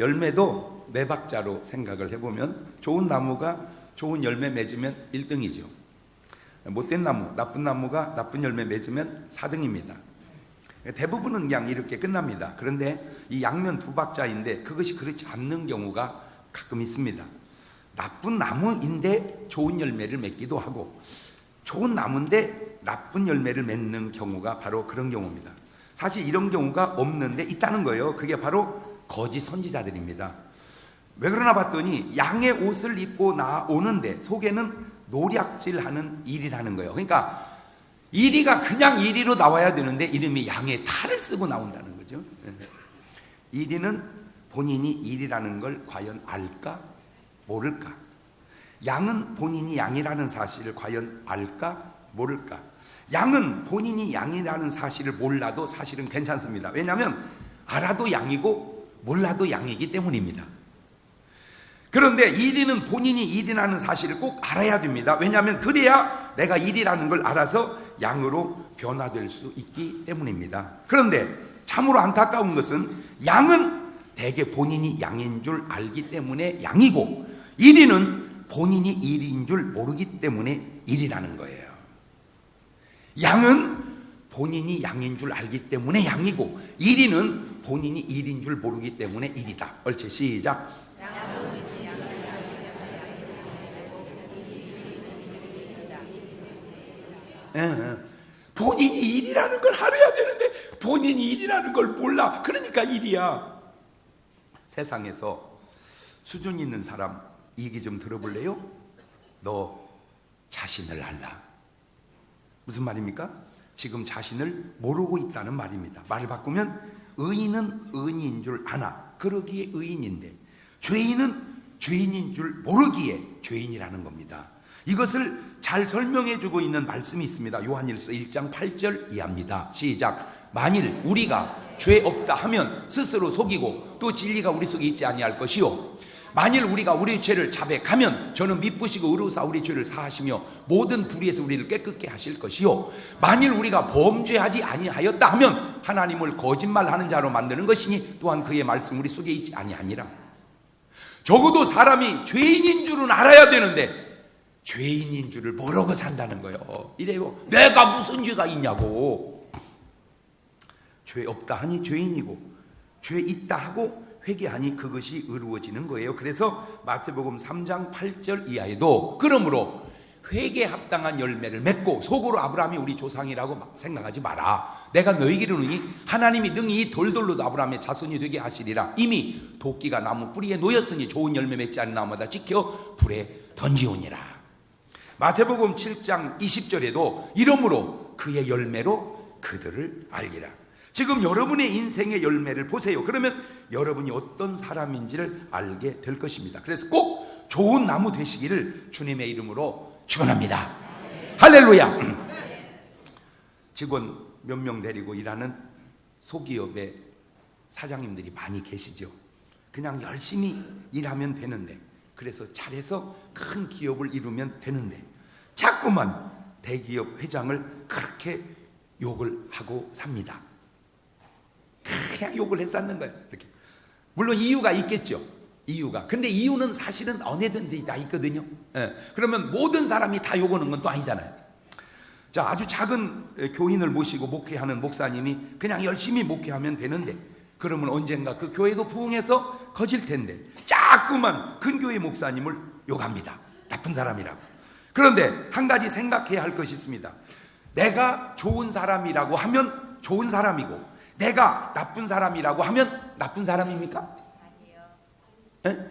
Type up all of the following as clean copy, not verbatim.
열매도 네 박자로 생각을 해보면 좋은 나무가 좋은 열매 맺으면 1등이죠. 못된 나무, 나쁜 나무가 나쁜 열매 맺으면 4등입니다. 대부분은 그냥 이렇게 끝납니다. 그런데 이 양면 두 박자인데 그것이 그렇지 않는 경우가 가끔 있습니다. 나쁜 나무인데 좋은 열매를 맺기도 하고 좋은 나무인데 나쁜 열매를 맺는 경우가 바로 그런 경우입니다. 사실 이런 경우가 없는데 있다는 거예요. 그게 바로 거짓 선지자들입니다. 왜 그러나 봤더니 양의 옷을 입고 나오는데 속에는 노략질하는 일이라는 거예요. 그러니까 이리가 그냥 이리로 나와야 되는데 이름이 양의 탈을 쓰고 나온다는 거죠. 이리는 본인이 일이라는 걸 과연 알까 모를까? 양은 본인이 양이라는 사실을 과연 알까 모를까? 양은 본인이 양이라는 사실을 몰라도 사실은 괜찮습니다. 왜냐하면 알아도 양이고 몰라도 양이기 때문입니다. 그런데 일이는 본인이 일이라는 사실을 꼭 알아야 됩니다. 왜냐하면 그래야 내가 일이라는 걸 알아서 양으로 변화될 수 있기 때문입니다. 그런데 참으로 안타까운 것은 양은 대개 본인이 양인 줄 알기 때문에 양이고 일이는 본인이 일인 줄 모르기 때문에 일이라는 거예요. 양은 본인이 양인 줄 알기 때문에 양이고 일이는 본인이 일인 줄 모르기 때문에 일이다. 옳지, 시작. 본인이 일이라는 걸 알아야 되는데 본인이 일이라는 걸 몰라. 그러니까 일이야. 세상에서 수준 있는 사람 얘기 좀 들어볼래요? 너 자신을 알라. 무슨 말입니까? 지금 자신을 모르고 있다는 말입니다. 말을 바꾸면 의인은 의인인 줄 아나 그러기에 의인인데 죄인은 죄인인 줄 모르기에 죄인이라는 겁니다. 이것을 잘 설명해 주고 있는 말씀이 있습니다. 요한일서 1장 8절 이하입니다. 시작. 만일 우리가 죄 없다 하면 스스로 속이고 또 진리가 우리 속에 있지 아니할 것이요 만일 우리가 우리 죄를 자백하면 저는 미쁘시고 의로우사 우리 죄를 사하시며 모든 불의에서 우리를 깨끗게 하실 것이요 만일 우리가 범죄하지 아니하였다 하면 하나님을 거짓말하는 자로 만드는 것이니 또한 그의 말씀 우리 속에 있지 아니하니라. 적어도 사람이 죄인인 줄은 알아야 되는데 죄인인 줄을 모르고 산다는 거예요. 이래요. 내가 무슨 죄가 있냐고. 죄 없다 하니 죄인이고 죄 있다 하고 회개하니 그것이 의로워지는 거예요. 그래서 마태복음 3장 8절 이하에도 그러므로 회개에 합당한 열매를 맺고 속으로 아브라함이 우리 조상이라고 생각하지 마라. 내가 너희에게 이르노니 하나님이 능히 이 돌돌로도 아브라함의 자손이 되게 하시리라. 이미 도끼가 나무 뿌리에 놓였으니 좋은 열매 맺지 않는 나무마다 지켜 불에 던지오니라. 마태복음 7장 20절에도 이러므로 그의 열매로 그들을 알리라. 지금 여러분의 인생의 열매를 보세요. 그러면 여러분이 어떤 사람인지를 알게 될 것입니다. 그래서 꼭 좋은 나무 되시기를 주님의 이름으로 축원합니다. 할렐루야. 직원 몇 명 데리고 일하는 소기업의 사장님들이 많이 계시죠. 그냥 열심히 일하면 되는데 그래서 잘해서 큰 기업을 이루면 되는데 자꾸만 대기업 회장을 그렇게 욕을 하고 삽니다. 그냥 욕을 했었는 거예요. 이렇게. 물론 이유가 있겠죠. 이유가. 근데 이유는 사실은 어디든지 다 있거든요. 예. 그러면 모든 사람이 다 욕하는 건 또 아니잖아요. 자, 아주 작은 교인을 모시고 목회하는 목사님이 그냥 열심히 목회하면 되는데 그러면 언젠가 그 교회도 부흥해서 커질 텐데 자꾸만 큰 교회 목사님을 욕합니다. 나쁜 사람이라고. 그런데 한 가지 생각해야 할 것이 있습니다. 내가 좋은 사람이라고 하면 좋은 사람이고 내가 나쁜 사람이라고 하면 나쁜 사람입니까? 아니요.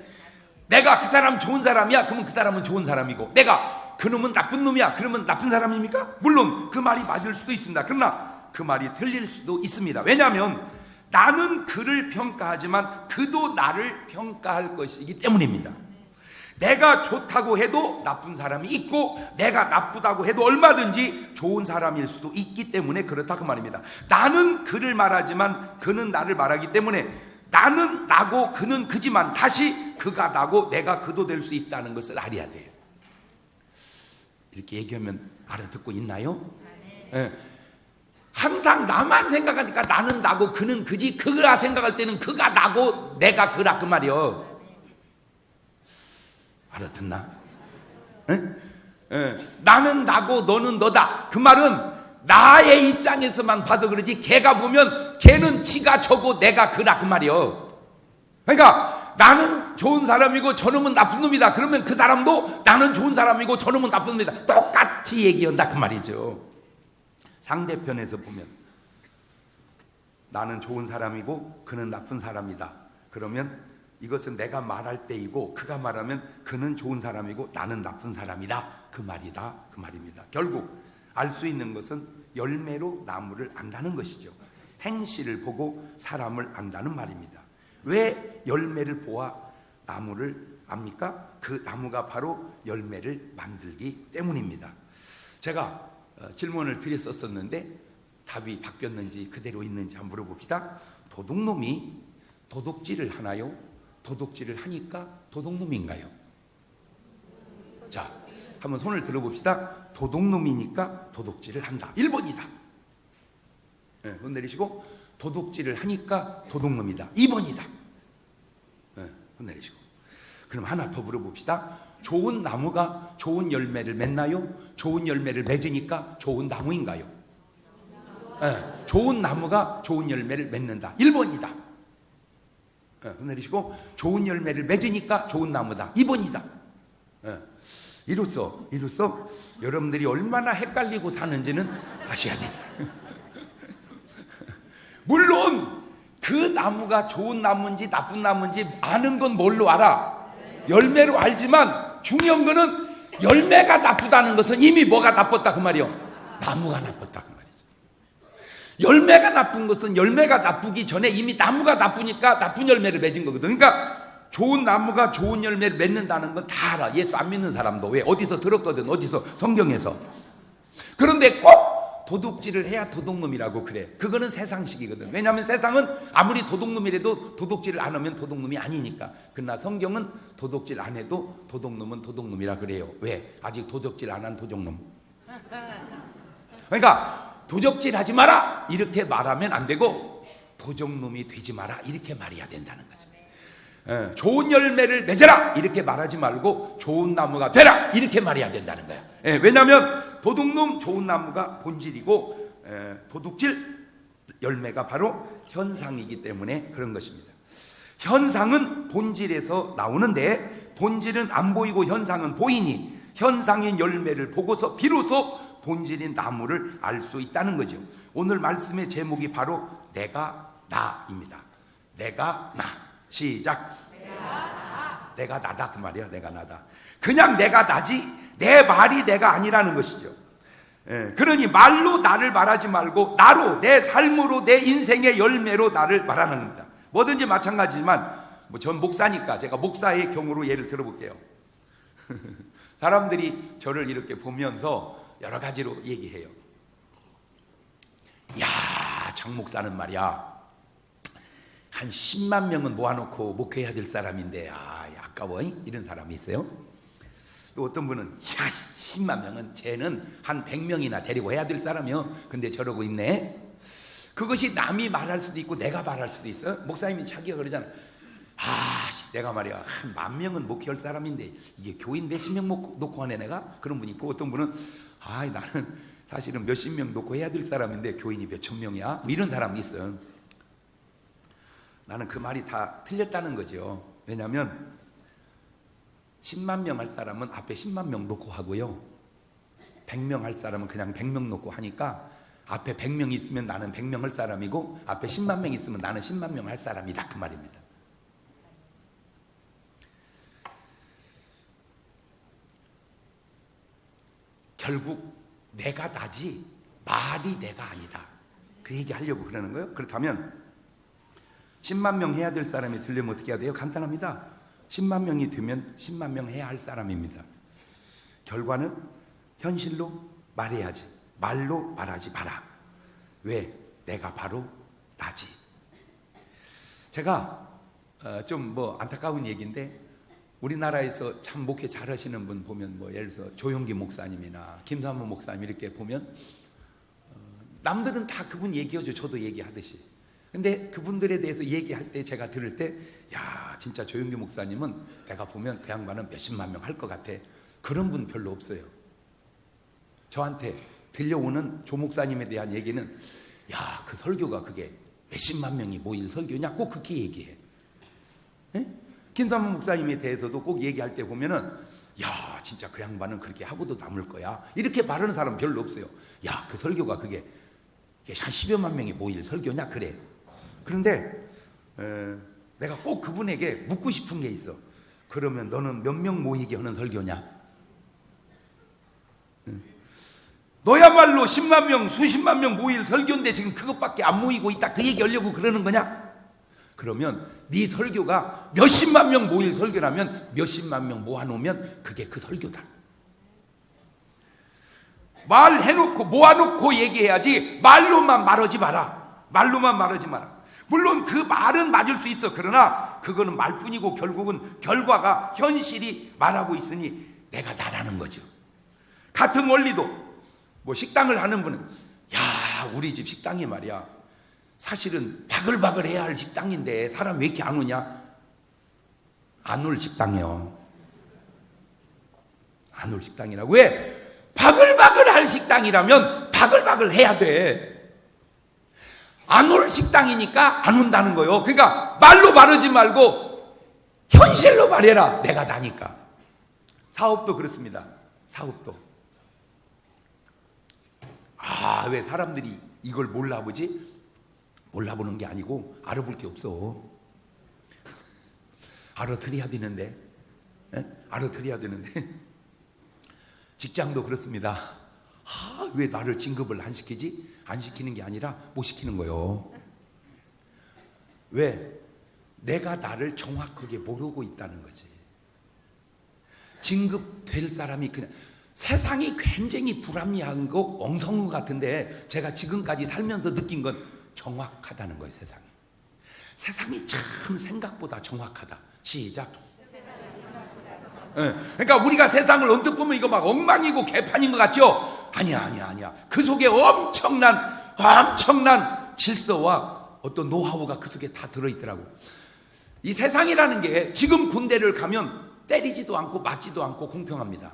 내가 그 사람 좋은 사람이야? 그러면 그 사람은 좋은 사람이고 내가 그놈은 나쁜 놈이야? 그러면 나쁜 사람입니까? 물론 그 말이 맞을 수도 있습니다. 그러나 그 말이 틀릴 수도 있습니다. 왜냐하면 나는 그를 평가하지만 그도 나를 평가할 것이기 때문입니다. 내가 좋다고 해도 나쁜 사람이 있고 내가 나쁘다고 해도 얼마든지 좋은 사람일 수도 있기 때문에 그렇다 그 말입니다. 나는 그를 말하지만 그는 나를 말하기 때문에 나는 나고 그는 그지만 다시 그가 나고 내가 그도 될 수 있다는 것을 알아야 돼요. 이렇게 얘기하면 알아듣고 있나요? 네. 항상 나만 생각하니까 나는 나고 그는 그지, 그가 생각할 때는 그가 나고 내가 그라 그 말이요. 알아듣나? 응? 나는 나고 너는 너다. 그 말은 나의 입장에서만 봐서 그러지 걔가 보면 걔는 지가 저고 내가 그라 그 말이요. 그러니까 나는 좋은 사람이고 저놈은 나쁜 놈이다. 그러면 그 사람도 나는 좋은 사람이고 저놈은 나쁜 놈이다. 똑같이 얘기한다 그 말이죠. 상대편에서 보면 나는 좋은 사람이고 그는 나쁜 사람이다. 그러면 이것은 내가 말할 때이고 그가 말하면 그는 좋은 사람이고 나는 나쁜 사람이다. 그 말이다. 그 말입니다. 결국 알 수 있는 것은 열매로 나무를 안다는 것이죠. 행실을 보고 사람을 안다는 말입니다. 왜 열매를 보아 나무를 압니까? 그 나무가 바로 열매를 만들기 때문입니다. 제가 질문을 드렸었는데 답이 바뀌었는지 그대로 있는지 한번 물어봅시다. 도둑놈이 도둑질을 하나요? 도둑질을 하니까 도둑놈인가요? 자, 한번 손을 들어봅시다. 도둑놈이니까 도둑질을 한다. 1번이다. 네, 손 내리시고 도둑질을 하니까 도둑놈이다. 2번이다. 네, 손 내리시고. 그럼 하나 더 물어봅시다. 좋은 나무가 좋은 열매를 맺나요? 좋은 열매를 맺으니까 좋은 나무인가요? 네, 좋은 나무가 좋은 열매를 맺는다. 1번이다. 네, 손 내리시고 좋은 열매를 맺으니까 좋은 나무다. 2번이다. 네. 이로써 여러분들이 얼마나 헷갈리고 사는지는 아셔야 됩니다. 물론 그 나무가 좋은 나무인지 나쁜 나무인지 아는 건 뭘로 알아? 열매로 알지만 중요한 거는 열매가 나쁘다는 것은 이미 뭐가 나빴다 그 말이요? 나무가 나빴다 그 말이죠. 열매가 나쁜 것은 열매가 나쁘기 전에 이미 나무가 나쁘니까 나쁜 열매를 맺은 거거든. 그러니까 좋은 나무가 좋은 열매를 맺는다는 건 다 알아. 예수 안 믿는 사람도. 왜? 어디서 들었거든. 어디서? 성경에서. 그런데 꼭 도둑질을 해야 도둑놈이라고 그래. 그거는 세상식이거든. 왜냐하면 세상은 아무리 도둑놈이라도 도둑질을 안 하면 도둑놈이 아니니까. 그러나 성경은 도둑질 안 해도 도둑놈은 도둑놈이라 그래요. 왜? 아직 도둑질 안 한 도둑놈. 그러니까 도적질 하지 마라 이렇게 말하면 안 되고 도적놈이 되지 마라 이렇게 말해야 된다는 거죠. 좋은 열매를 맺어라 이렇게 말하지 말고 좋은 나무가 되라 이렇게 말해야 된다는 거야. 왜냐하면 도둑놈 좋은 나무가 본질이고 도둑질 열매가 바로 현상이기 때문에 그런 것입니다. 현상은 본질에서 나오는데 본질은 안 보이고 현상은 보이니 현상인 열매를 보고서 비로소 본질인 나무를 알 수 있다는 거죠. 오늘 말씀의 제목이 바로 내가 나입니다. 내가 나. 시작. 내가 나다 그 말이야. 내가 나다. 그냥 내가 나지 내 말이 내가 아니라는 것이죠. 그러니 말로 나를 말하지 말고 나로 내 삶으로 내 인생의 열매로 나를 말하는 겁니다. 뭐든지 마찬가지지만 전 목사니까 제가 목사의 경우로 예를 들어볼게요. 사람들이 저를 이렇게 보면서 여러 가지로 얘기해요. 야, 장 목사는 말이야 한 10만 명은 모아놓고 목회해야 될 사람인데 아까워 이런 사람이 있어요. 또 어떤 분은 야 10만 명은 쟤는 한 100명이나 데리고 해야 될 사람이요. 근데 저러고 있네. 그것이 남이 말할 수도 있고 내가 말할 수도 있어. 목사님이 자기가 그러잖아. 내가 말이야 한 10,000명은 목회할 사람인데 이게 교인 몇십 명 놓고 하네 내가. 그런 분이 있고 어떤 분은 나는 사실은 몇십 명 놓고 해야 될 사람인데 교인이 몇천 명이야. 뭐 이런 사람도 있어. 나는 그 말이 다 틀렸다는 거죠. 왜냐하면 10만 명 할 사람은 앞에 10만 명 놓고 하고요. 100명 할 사람은 그냥 100명 놓고 하니까 앞에 100명 있으면 나는 100명 할 사람이고 앞에 10만 명 있으면 나는 10만 명 할 사람이다 그 말입니다. 결국 내가 나지 말이 내가 아니다. 그 얘기 하려고 그러는 거예요. 그렇다면 10만 명 해야 될 사람이 되려면 어떻게 해야 돼요? 간단합니다. 10만 명이 되면 10만 명 해야 할 사람입니다. 결과는 현실로 말해야지. 말로 말하지 마라. 왜? 내가 바로 나지. 제가 좀 안타까운 얘기인데 우리나라에서 참 목회 잘하시는 분 보면 예를 들어서 조용기 목사님이나 김삼모 목사님 이렇게 보면 남들은 다 그분 얘기하죠. 저도 얘기하듯이. 근데 그분들에 대해서 얘기할 때 제가 들을 때, 야, 진짜 조영규 목사님은 내가 보면 그 양반은 몇십만 명 할 것 같아. 그런 분 별로 없어요. 저한테 들려오는 조 목사님에 대한 얘기는, 야, 그 설교가 그게 몇십만 명이 모일 설교냐? 꼭 그렇게 얘기해. 예? 김삼문 목사님에 대해서도 꼭 얘기할 때 보면은, 야, 진짜 그 양반은 그렇게 하고도 남을 거야. 이렇게 말하는 사람 별로 없어요. 야, 그 설교가 그게 한 10여만 명이 모일 설교냐? 그래. 그런데 내가 꼭 그분에게 묻고 싶은 게 있어. 그러면 너는 몇 명 모이게 하는 설교냐? 너야말로 10만 명, 수십만 명 모일 설교인데 지금 그것밖에 안 모이고 있다. 그 얘기 하려고 그러는 거냐? 그러면 네 설교가 몇십만 명 모일 설교라면 몇십만 명 모아놓으면 그게 그 설교다. 말해놓고 모아놓고 얘기해야지 말로만 말하지 마라. 말로만 말하지 마라. 물론 그 말은 맞을 수 있어. 그러나 그거는 말뿐이고 결국은 결과가 현실이 말하고 있으니 내가 나라는 거죠. 같은 원리도 뭐 식당을 하는 분은, 야, 우리 집 식당이 말이야, 사실은 바글바글 해야 할 식당인데 사람 왜 이렇게 안 오냐? 안 올 식당이요. 안 올 식당이라고. 왜? 바글바글 할 식당이라면 바글바글 해야 돼. 안 올 식당이니까 안 온다는 거예요. 그러니까 말로 말하지 말고 현실로 말해라. 내가 나니까. 사업도 그렇습니다. 사업도. 아, 왜 사람들이 이걸 몰라보지? 몰라보는 게 아니고 알아볼 게 없어. 알아들어야 되는데. 알아들어야 되는데. 직장도 그렇습니다. 아, 왜 나를 진급을 안 시키지? 안 시키는 게 아니라 못 시키는 거예요. 왜? 내가 나를 정확하게 모르고 있다는 거지. 진급될 사람이 그냥, 세상이 굉장히 불합리한 거 엉성한 것 같은데 제가 지금까지 살면서 느낀 건 정확하다는 거예요. 세상이 참 생각보다 정확하다. 시작. 그러니까 우리가 세상을 언뜻 보면 이거 막 엉망이고 개판인 것 같죠? 아니야. 그 속에 엄청난 질서와 어떤 노하우가 그 속에 다 들어있더라고. 이 세상이라는 게 지금 군대를 가면 때리지도 않고 맞지도 않고 공평합니다.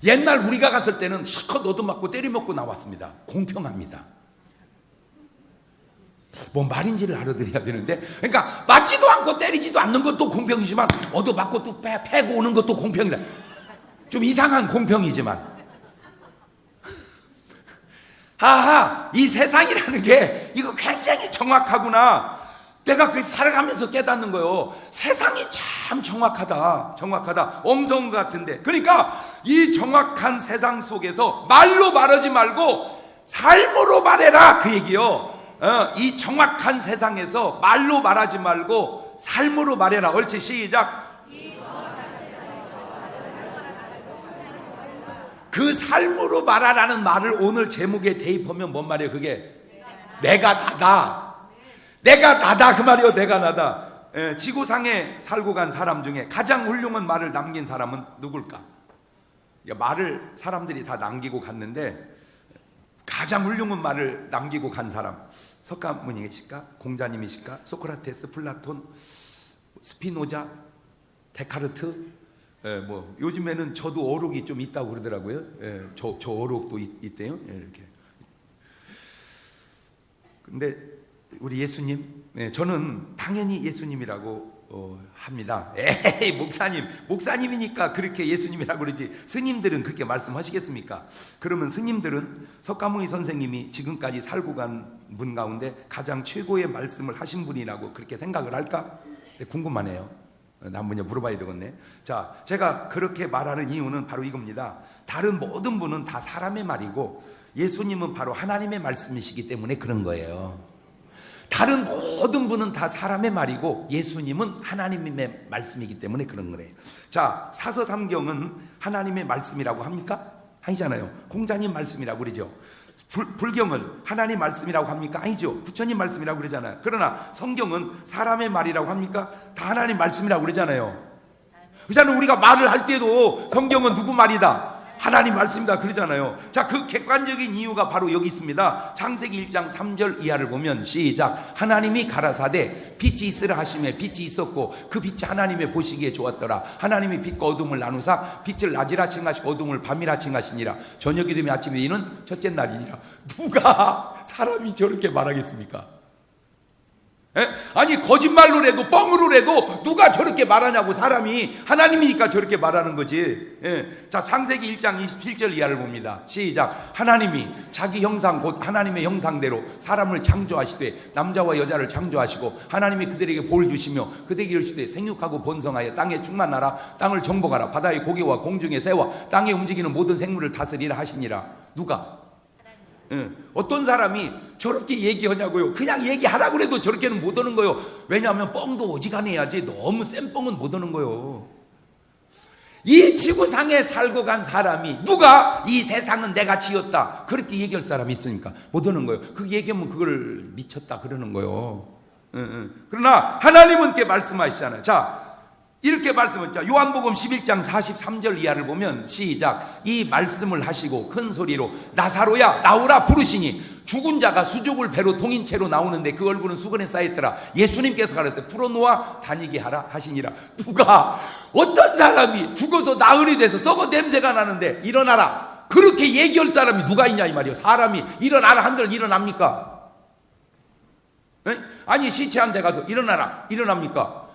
옛날 우리가 갔을 때는 실컷 얻어맞고 때려먹고 나왔습니다. 공평합니다. 뭔 말인지를 알아들어야 되는데, 그러니까 맞지도 않고 때리지도 않는 것도 공평이지만 얻어맞고 또 패고 오는 것도 공평이다. 좀 이상한 공평이지만, 아하, 이 세상이라는 게 이거 굉장히 정확하구나. 내가 그 살아가면서 깨닫는 거예요. 세상이 참 정확하다. 엉성한 것 같은데. 그러니까 이 정확한 세상 속에서 말로 말하지 말고 삶으로 말해라, 그 얘기요. 이 정확한 세상에서 말로 말하지 말고 삶으로 말해라. 옳지, 시작. 그 삶으로 말하라는 말을 오늘 제목에 대입하면 뭔 말이에요? 그게 내가 나다. 내가 나다, 그 말이요. 내가 나다. 지구상에 살고 간 사람 중에 가장 훌륭한 말을 남긴 사람은 누굴까? 말을 사람들이 다 남기고 갔는데 가장 훌륭한 말을 남기고 간 사람, 석가모니이실까? 공자님이실까? 소크라테스, 플라톤, 스피노자, 데카르트. 뭐 요즘에는 저도 어록이 좀 있다고 그러더라고요. 저 어록도 있대요. 이렇게. 근데 우리 예수님, 저는 당연히 예수님이라고 합니다. 에이, 목사님이니까 그렇게 예수님이라고 그러지 스님들은 그렇게 말씀하시겠습니까? 그러면 스님들은 석가모니 선생님이 지금까지 살고 간 분 가운데 가장 최고의 말씀을 하신 분이라고 그렇게 생각을 할까? 궁금하네요. 나 먼저 물어봐야 되겠네. 자, 제가 그렇게 말하는 이유는 바로 이겁니다. 다른 모든 분은 다 사람의 말이고 예수님은 바로 하나님의 말씀이시기 때문에 그런 거예요. 다른 모든 분은 다 사람의 말이고 예수님은 하나님의 말씀이기 때문에 그런 거래요. 자, 사서삼경은 하나님의 말씀이라고 합니까? 아니잖아요. 공자님 말씀이라고 그러죠. 불경은 하나님 말씀이라고 합니까? 아니죠. 부처님 말씀이라고 그러잖아요. 그러나 성경은 사람의 말이라고 합니까? 다 하나님 말씀이라고 그러잖아요. 그렇잖아요. 우리가 말을 할 때도 성경은 누구 말이다? 하나님 말씀이다 그러잖아요. 자, 그 객관적인 이유가 바로 여기 있습니다. 창세기 1장 3절 이하를 보면 시작. 하나님이 가라사대 빛이 있으라 하시매 빛이 있었고 그 빛이 하나님의 보시기에 좋았더라. 하나님이 빛과 어둠을 나누사 빛을 낮이라 칭하시고 어둠을 밤이라 칭하시니라. 저녁이 되면 아침이 되는 첫째 날이니라. 누가 사람이 저렇게 말하겠습니까? 에? 아니 거짓말로라도 뻥으로라도 누가 저렇게 말하냐고. 사람이 하나님이니까 저렇게 말하는 거지. 예. 자, 창세기 1장 27절 이하를 봅니다. 시작. 하나님이 자기 형상 곧 하나님의 형상대로 사람을 창조하시되 남자와 여자를 창조하시고 하나님이 그들에게 복을 주시며 그들에게 이르시되 생육하고 번성하여 땅에 충만하라. 땅을 정복하라. 바다의 고기와 공중의 새와 땅에 움직이는 모든 생물을 다스리라 하시니라. 누가? 어떤 사람이 저렇게 얘기하냐고요. 그냥 얘기하라고 해도 저렇게는 못 하는 거예요. 왜냐하면 뻥도 어지간해야지 너무 센 뻥은 못 하는 거예요. 이 지구상에 살고 간 사람이 누가 이 세상은 내가 지었다 그렇게 얘기할 사람이 있으니까 못 하는 거예요. 그 얘기하면 그걸 미쳤다 그러는 거예요. 그러나 하나님은 이렇게 말씀하시잖아요. 자, 이렇게 말씀했죠. 요한복음 11장 43절 이하를 보면 시작. 이 말씀을 하시고 큰 소리로 나사로야 나오라 부르시니 죽은 자가 수족을 배로 동인 채로 나오는데 그 얼굴은 수건에 쌓였더라. 예수님께서 가르쳐 풀어놓아 다니게 하라 하시니라. 누가 어떤 사람이 죽어서 나흘이 돼서 썩어 냄새가 나는데 일어나라 그렇게 얘기할 사람이 누가 있냐 이 말이에요. 사람이 일어나라 한들 일어납니까? 에? 아니 시체 한 대 가서 일어나라 일어납니까?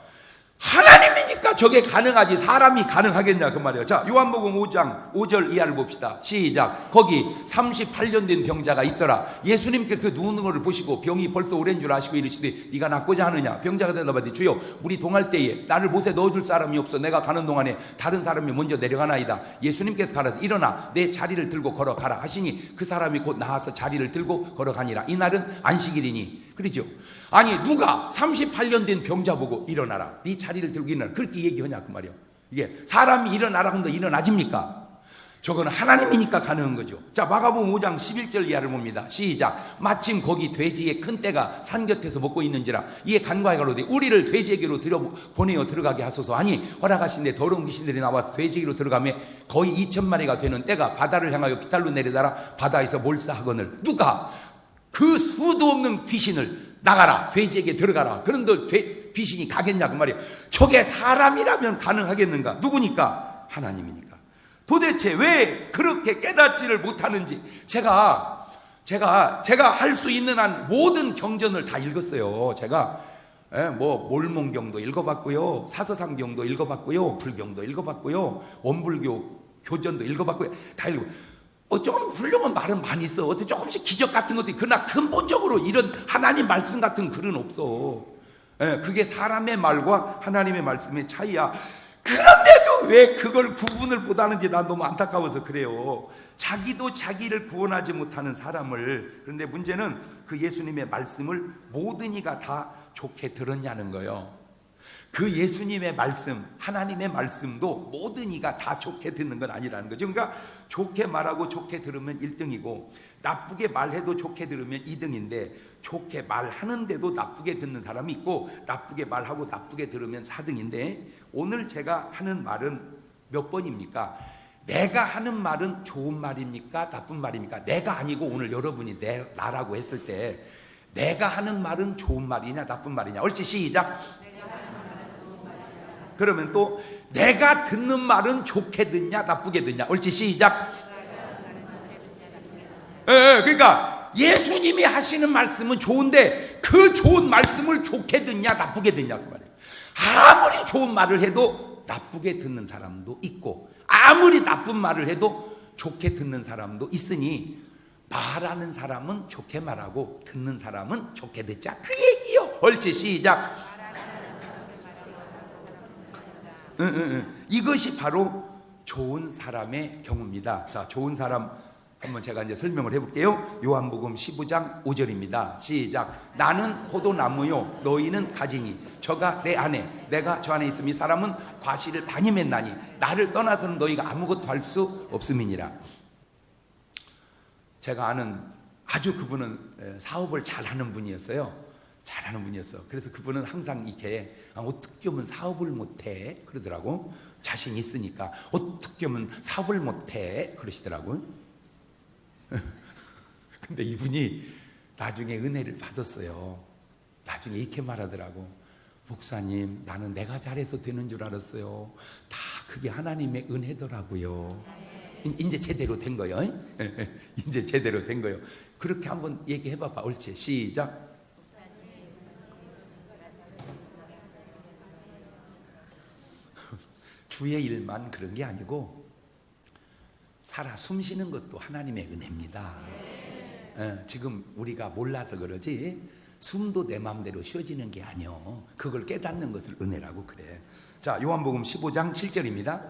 하나님이니까 저게 가능하지 사람이 가능하겠냐 그 말이에요. 자, 요한복음 5장 5절 이하를 봅시다. 시작. 거기 38년 된 병자가 있더라. 예수님께 그 누우는 것을 보시고 병이 벌써 오랜 줄 아시고 이르시되 네가 낫고자 하느냐. 병자가 대답하되 주여 우리 동할 때에 나를 못에 넣어줄 사람이 없어 내가 가는 동안에 다른 사람이 먼저 내려가나이다. 예수님께서 가라사 일어나 내 자리를 들고 걸어가라 하시니 그 사람이 곧 나와서 자리를 들고 걸어가니라. 이날은 안식일이니. 그러죠. 아니 누가 38년 된 병자 보고 일어나라 네 자리를 들고 일어나라 그렇게 얘기하냐 그 말이에요. 이게 사람이 일어나라 한다 일어나집니까? 저거는 하나님이니까 가능한 거죠. 자, 마가복음 5장 11절 이하를 봅니다. 시작. 마침 거기 돼지의 큰 떼가 산 곁에서 먹고 있는지라 이에 간과해 가로되 우리를 돼지에게로 보내어 들어가게 하소서 하니 허락하신데 더러운 귀신들이 나와서 돼지에게로 들어가매 거의 2,000마리가 되는 떼가 바다를 향하여 비탈로 내려다라 바다에서 몰사하거늘 누가 그 수도 없는 귀신을 나가라 돼지에게 들어가라 그런데 귀신이 가겠냐 그 말이에요. 저게 사람이라면 가능하겠는가? 누구니까? 하나님이니까. 도대체 왜 그렇게 깨닫지를 못하는지 제가 할 수 있는 한 모든 경전을 다 읽었어요. 제가 뭐 몰몬경도 읽어봤고요, 사서상경도 읽어봤고요, 불경도 읽어봤고요, 원불교 교전도 읽어봤고요, 다 읽어봤고요. 조금 훌륭한 말은 많이 있어. 조금씩 기적 같은 것도 있고, 그러나 근본적으로 이런 하나님 말씀 같은 글은 없어. 그게 사람의 말과 하나님의 말씀의 차이야. 그런데도 왜 그걸 구분을 못하는지 난 너무 안타까워서 그래요. 자기도 자기를 구원하지 못하는 사람을. 그런데 문제는 그 예수님의 말씀을 모든 이가 다 좋게 들었냐는 거예요. 그 예수님의 말씀, 하나님의 말씀도 모든 이가 다 좋게 듣는 건 아니라는 거죠. 그러니까 좋게 말하고 좋게 들으면 1등이고 나쁘게 말해도 좋게 들으면 2등인데 좋게 말하는데도 나쁘게 듣는 사람이 있고 나쁘게 말하고 나쁘게 들으면 4등인데 오늘 제가 하는 말은 몇 번입니까? 내가 하는 말은 좋은 말입니까? 나쁜 말입니까? 내가 아니고 오늘 여러분이 나라고 했을 때 내가 하는 말은 좋은 말이냐 나쁜 말이냐. 옳지, 시작. 그러면 또 내가 듣는 말은 좋게 듣냐 나쁘게 듣냐. 옳지, 시작. 그러니까 예수님이 하시는 말씀은 좋은데 그 좋은 말씀을 좋게 듣냐 나쁘게 듣냐 그 말이에요. 아무리 좋은 말을 해도 나쁘게 듣는 사람도 있고 아무리 나쁜 말을 해도 좋게 듣는 사람도 있으니 말하는 사람은 좋게 말하고 듣는 사람은 좋게 듣자 그 얘기요. 옳지, 시작. 이것이 바로 좋은 사람의 경우입니다. 자, 좋은 사람 한번 제가 이제 설명을 해볼게요. 요한복음 15장 5절입니다. 시작. 나는 포도나무요 너희는 가지니 저가 내 안에 내가 저 안에 있으니 사람은 과실을 많이 맺나니 나를 떠나서는 너희가 아무것도 할 수 없음이니라. 제가 아는 아주 그분은 사업을 잘하는 분이었어요. 잘하는 분이었어. 그래서 그분은 항상 이렇게 어떻게 하면 사업을 못해 그러더라고. 자신 있으니까 어떻게 하면 사업을 못해 그러시더라고. 근데 이분이 나중에 은혜를 받았어요. 나중에 이렇게 말하더라고. 목사님, 나는 내가 잘해서 되는 줄 알았어요. 다 그게 하나님의 은혜더라고요. 이제 제대로 된 거예요. 이제 제대로 된 거예요. 그렇게 한번 얘기해 봐봐. 옳지. 시작. 주의 일만 그런 게 아니고 살아 숨쉬는 것도 하나님의 은혜입니다. 지금 우리가 몰라서 그러지 숨도 내 마음대로 쉬어지는 게 아니요. 그걸 깨닫는 것을 은혜라고 그래. 자, 요한복음 15장 7절입니다.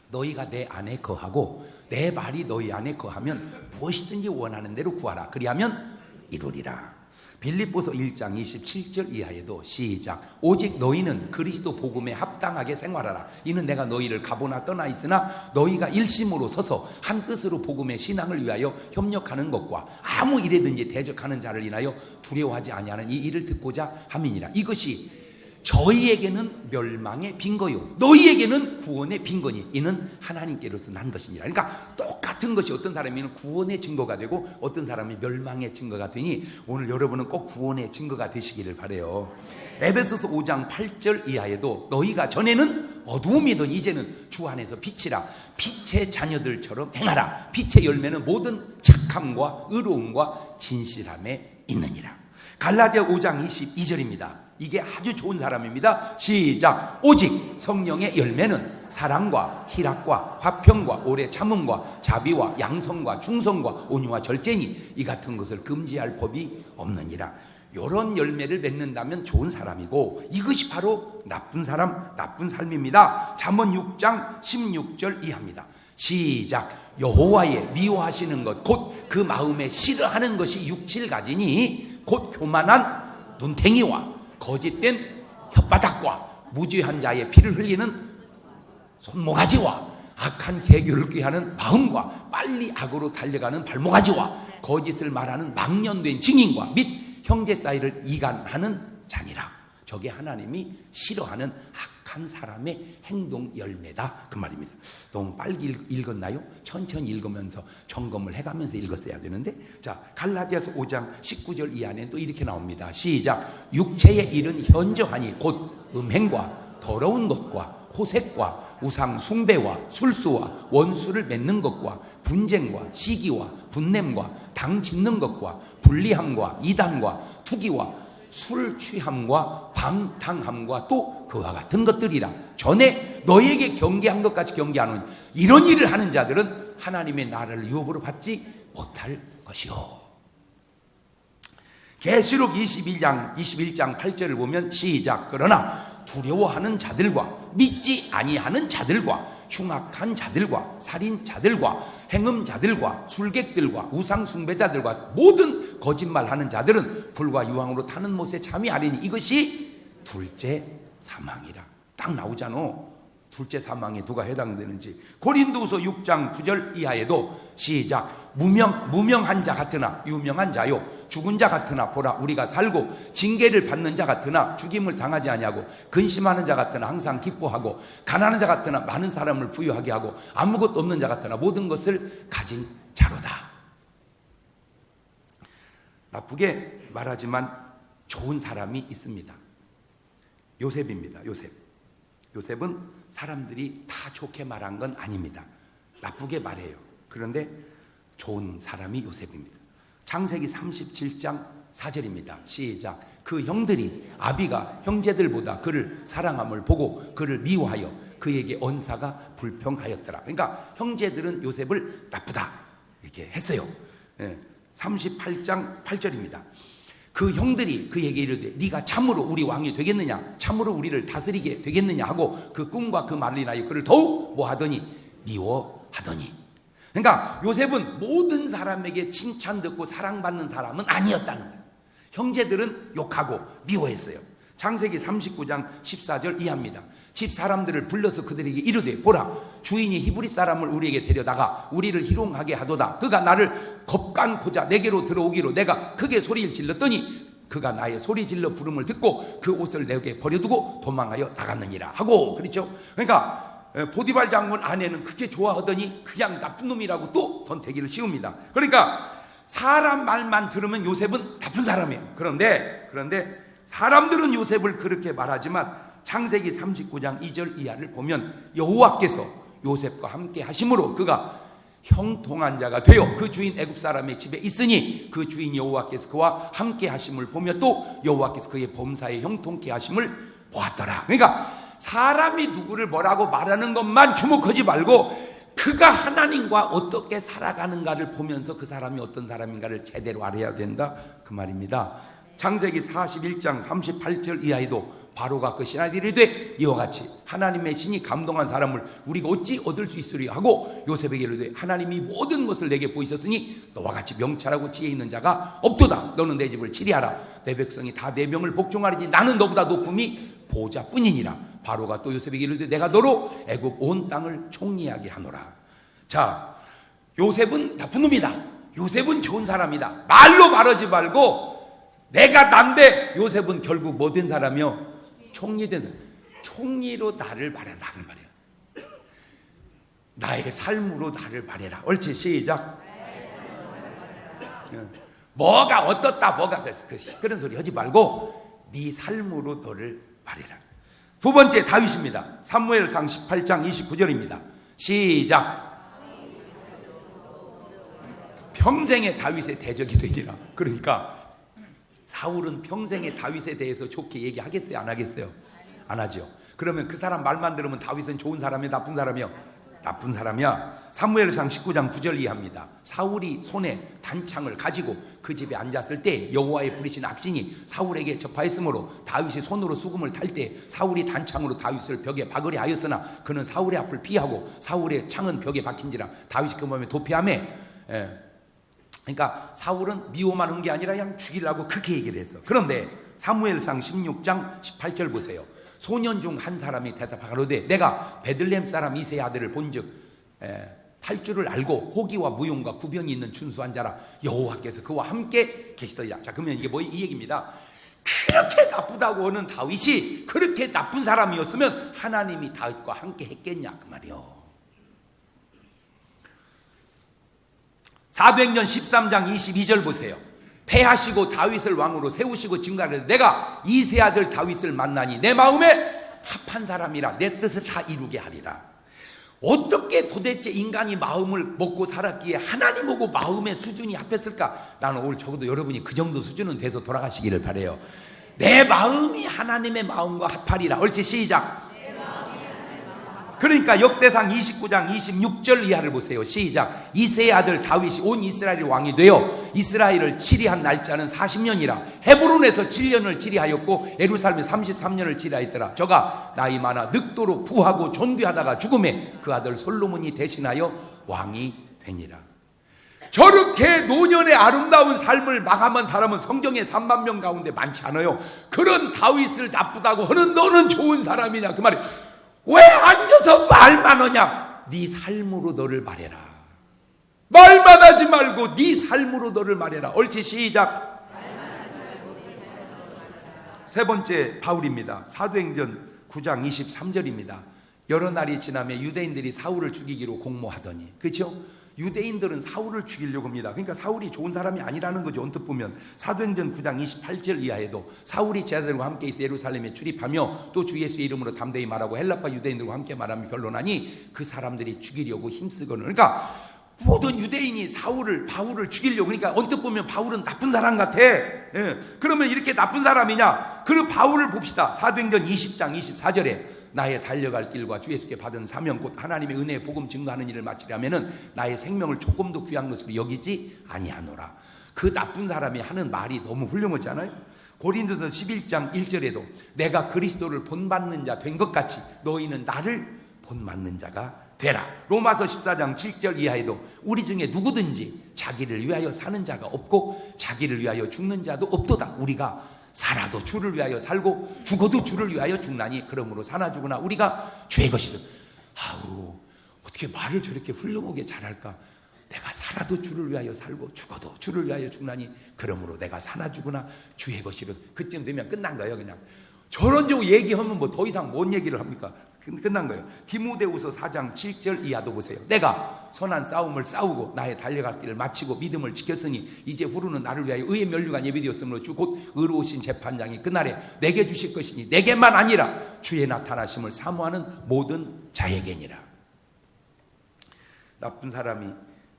너희가 내 안에 거하고 내 말이 너희 안에 거하면 무엇이든지 원하는 대로 구하라. 그리하면 이루리라. 빌립보서 1장 27절 이하에도 시작. 오직 너희는 그리스도 복음에 합당하게 생활하라. 이는 내가 너희를 가보나 떠나 있으나 너희가 일심으로 서서 한 뜻으로 복음의 신앙을 위하여 협력하는 것과 아무 일에든지 대적하는 자를 인하여 두려워하지 아니하는 이 일을 듣고자 함이니라. 이것이 저희에게는 멸망의 빈거요 너희에게는 구원의 빈거니 이는 하나님께로서 난 것이니라. 그러니까 똑같은 것이 어떤 사람이면 구원의 증거가 되고 어떤 사람이 멸망의 증거가 되니 오늘 여러분은 꼭 구원의 증거가 되시기를 바라요. 에베소서 5장 8절 이하에도 너희가 전에는 어두움이던 이제는 주 안에서 빛이라. 빛의 자녀들처럼 행하라. 빛의 열매는 모든 착함과 의로움과 진실함에 있느니라. 갈라디아 5장 22절입니다. 이게 아주 좋은 사람입니다. 시작. 오직 성령의 열매는 사랑과 희락과 화평과 오래 참음과 자비와 양성과 충성과 온유와 절제니 이 같은 것을 금지할 법이 없느니라. 이런 열매를 맺는다면 좋은 사람이고 이것이 바로 나쁜 사람, 나쁜 삶입니다. 잠언 6장 16절 이하입니다. 시작. 여호와의 미워하시는 것 곧 그 마음에 싫어하는 것이 육칠가지니 곧 교만한 눈탱이와 거짓된 혓바닥과 무죄한 자의 피를 흘리는 손모가지와 악한 계교를 꾀하는 마음과 빨리 악으로 달려가는 발모가지와 거짓을 말하는 망년된 증인과 및 형제 사이를 이간하는 자니라. 저게 하나님이 싫어하는 악한 사람의 행동 열매다 그 말입니다. 너무 빨리 읽었나요? 천천히 읽으면서 점검을 해가면서 읽었어야 되는데, 자, 갈라디아서 5장 19절 이하에는 또 이렇게 나옵니다. 시작. 육체의 일은 현저하니 곧 음행과 더러운 것과 호색과 우상 숭배와 술수와 원수를 맺는 것과 분쟁과 시기와 분냄과 당 짓는 것과 불리함과 이단과 투기와 술 취함과 방탕함과 또 그와 같은 것들이라. 전에 너희에게 경계한 것 같이 경계하노니 이런 일을 하는 자들은 하나님의 나라를 유업으로 받지 못할 것이요. 계시록 21장 8절을 보면 시작. 그러나 두려워하는 자들과 믿지 아니하는 자들과 흉악한 자들과 살인자들과 행음자들과 술객들과 우상 숭배자들과 모든 거짓말하는 자들은 불과 유황으로 타는 못에 참여하리니 이것이 둘째 사망이라. 딱 나오잖아. 둘째 사망에 누가 해당되는지. 고린도후서 6장 9절 이하에도 시작. 무명한 자 같으나 유명한 자요 죽은 자 같으나 보라 우리가 살고 징계를 받는 자 같으나 죽임을 당하지 아니하고 근심하는 자 같으나 항상 기뻐하고 가난한 자 같으나 많은 사람을 부유하게 하고 아무것도 없는 자 같으나 모든 것을 가진 자로다. 나쁘게 말하지만 좋은 사람이 있습니다. 요셉입니다. 요셉은 사람들이 다 좋게 말한 건 아닙니다. 나쁘게 말해요. 그런데 좋은 사람이 요셉입니다. 창세기 37장 4절입니다. 시작. 그 형들이 아비가 형제들보다 그를 사랑함을 보고 그를 미워하여 그에게 언사가 불평하였더라. 그러니까 형제들은 요셉을 나쁘다 이렇게 했어요. 38장 8절입니다. 그 형들이 그에게 이르되 네가 참으로 우리 왕이 되겠느냐 참으로 우리를 다스리게 되겠느냐 하고 그 꿈과 그 말을 인하여 그를 더욱 뭐하더니 미워하더니. 그러니까 요셉은 모든 사람에게 칭찬 듣고 사랑받는 사람은 아니었다는 거예요. 형제들은 욕하고 미워했어요. 창세기 39장 14절 이하입니다. 집 사람들을 불러서 그들에게 이르되 보라 주인이 히브리 사람을 우리에게 데려다가 우리를 희롱하게 하도다. 그가 나를 겁간고자 내게로 들어오기로 내가 크게 소리를 질렀더니 그가 나의 소리 질러 부름을 듣고 그 옷을 내게 버려두고 도망하여 나갔느니라 하고, 그렇죠? 그러니까 보디발 장군 아내는 그렇게 좋아하더니 그냥 나쁜 놈이라고 또 던태기를 씌웁니다. 그러니까 사람 말만 들으면 요셉은 나쁜 사람이에요. 그런데 사람들은 요셉을 그렇게 말하지만 창세기 39장 2절 이하를 보면 여호와께서 요셉과 함께 하심으로 그가 형통한 자가 되어 그 주인 애굽 사람의 집에 있으니 그 주인 여호와께서 그와 함께 하심을 보며 또 여호와께서 그의 범사에 형통케 하심을 보았더라. 그러니까 사람이 누구를 뭐라고 말하는 것만 주목하지 말고 그가 하나님과 어떻게 살아가는가를 보면서 그 사람이 어떤 사람인가를 제대로 알아야 된다, 그 말입니다. 창세기 41장 38절 이하에도 바로가 그 신하들이 이르되 이와 같이 하나님의 신이 감동한 사람을 우리가 어찌 얻을 수 있으리 하고 요셉에게 이르되 하나님이 모든 것을 내게 보이셨으니 너와 같이 명철하고 지혜 있는 자가 없도다. 너는 내 집을 치리하라. 내 백성이 다 내 명을 복종하리니 나는 너보다 높음이 보좌뿐이니라. 바로가 또 요셉에게 이르되 내가 너로 애굽 온 땅을 총리하게 하노라. 자, 요셉은 나쁜 놈이다, 요셉은 좋은 사람이다 말로 말하지 말고 내가 난데 요셉은 결국 뭐 된 사람이요? 총리 된 사람. 총리로 나를 바래라는 말이야. 나의 삶으로 나를 바래라. 옳지, 시작. 뭐가 어떻다 뭐가 그런 소리 하지 말고 네 삶으로 너를 바래라. 두 번째 다윗입니다. 사무엘상 18장 29절입니다. 시작. 평생의 다윗의 대적이 되리라. 그러니까 사울은 평생에 다윗에 대해서 좋게 얘기하겠어요? 안 하겠어요? 안 하죠. 그러면 그 사람 말만 들으면 다윗은 좋은 사람이야, 나쁜 사람이야? 나쁜 사람이야. 사무엘상 19장 9절 이하입니다. 사울이 손에 단창을 가지고 그 집에 앉았을 때 여호와의 부리신 악신이 사울에게 접하였으므로 다윗이 손으로 수금을 탈 때 사울이 단창으로 다윗을 벽에 박으려 하였으나 그는 사울의 앞을 피하고 사울의 창은 벽에 박힌지라 다윗이 그 몸에 도피하며 그러니까 사울은 미워만 한 게 아니라 그냥 죽이려고 그렇게 얘기를 했어. 그런데 사무엘상 16장 18절 보세요. 소년 중 한 사람이 대답하가로되 내가 베들레헴 사람 이새의 아들을 본즉 탈 줄을 알고 호기와 무용과 구변이 있는 준수한 자라 여호와께서 그와 함께 계시더라. 자, 그러면 이게 뭐 이 얘기입니다. 그렇게 나쁘다고 하는 다윗이 그렇게 나쁜 사람이었으면 하나님이 다윗과 함께 했겠냐 그 말이요. 사도행전 13장 22절 보세요. 패하시고 다윗을 왕으로 세우시고 증가를 내가 이새 아들 다윗을 만나니 내 마음에 합한 사람이라 내 뜻을 다 이루게 하리라. 어떻게 도대체 인간이 마음을 먹고 살았기에 하나님하고 마음의 수준이 합했을까? 나는 오늘 적어도 여러분이 그 정도 수준은 돼서 돌아가시기를 바라요. 내 마음이 하나님의 마음과 합하리라. 옳지, 시작. 그러니까 역대상 29장 26절 이하를 보세요. 시작. 이새의 아들 다윗이 온 이스라엘의 왕이 되어 이스라엘을 치리한 날짜는 40년이라. 헤브론에서 7년을 치리하였고 예루살렘에 33년을 치리하였더라. 저가 나이 많아 늑도로 부하고 존귀하다가 죽음에 그 아들 솔로몬이 대신하여 왕이 되니라. 저렇게 노년의 아름다운 삶을 마감한 사람은 성경에 3만 명 가운데 많지 않아요. 그런 다윗을 나쁘다고 하는 너는 좋은 사람이냐 그 말이에요. 왜 앉아서 말만 하냐? 네 삶으로 너를 말해라. 말만 하지 말고 네 삶으로 너를 말해라. 옳지, 시작. 세 번째 바울입니다. 사도행전 9장 23절입니다. 여러 날이 지나며 유대인들이 사울을 죽이기로 공모하더니, 그렇죠? 유대인들은 사울을 죽이려고 합니다. 그러니까 사울이 좋은 사람이 아니라는 거죠. 언뜻 보면 사도행전 9장 28절 이하에도 사울이 제자들과 함께 있어 예루살렘에 출입하며 또 주 예수의 이름으로 담대히 말하고 헬라파 유대인들과 함께 말하며 변론하니 그 사람들이 죽이려고 힘쓰거늘. 그러니까 모든 유대인이 바울을 죽이려고. 그러니까 언뜻 보면 바울은 나쁜 사람 같아. 그러면 이렇게 나쁜 사람이냐? 그 바울을 봅시다. 사도행전 20장 24절에 나의 달려갈 길과 주 예수께 받은 사명 곧 하나님의 은혜의 복음 증거하는 일을 마치려면은 나의 생명을 조금도 귀한 것으로 여기지 아니하노라. 그 나쁜 사람이 하는 말이 너무 훌륭하지 않아요? 고린도서 11장 1절에도 내가 그리스도를 본받는 자 된 것 같이 너희는 나를 본받는 자가 되라. 로마서 14장 7절 이하에도 우리 중에 누구든지 자기를 위하여 사는 자가 없고 자기를 위하여 죽는 자도 없도다. 우리가 살아도 주를 위하여 살고 죽어도 주를 위하여 죽나니 그러므로 사나 죽으나 우리가 주의 것이든. 아우, 어떻게 말을 저렇게 훌륭하게 잘할까? 내가 살아도 주를 위하여 살고 죽어도 주를 위하여 죽나니 그러므로 내가 사나 죽으나 주의 것이로. 그쯤 되면 끝난 거예요. 그냥 저런 쪽 얘기하면 뭐 더 이상 뭔 얘기를 합니까? 끝난 거예요. 디모데후서 4장 7절 이하도 보세요. 내가 선한 싸움을 싸우고 나의 달려갈 길을 마치고 믿음을 지켰으니 이제 후로는 나를 위하여 의의 면류관 예비되었으므로 주 곧 의로우신 재판장이 그날에 내게 주실 것이니 내게만 아니라 주의 나타나심을 사모하는 모든 자에게니라. 나쁜 사람이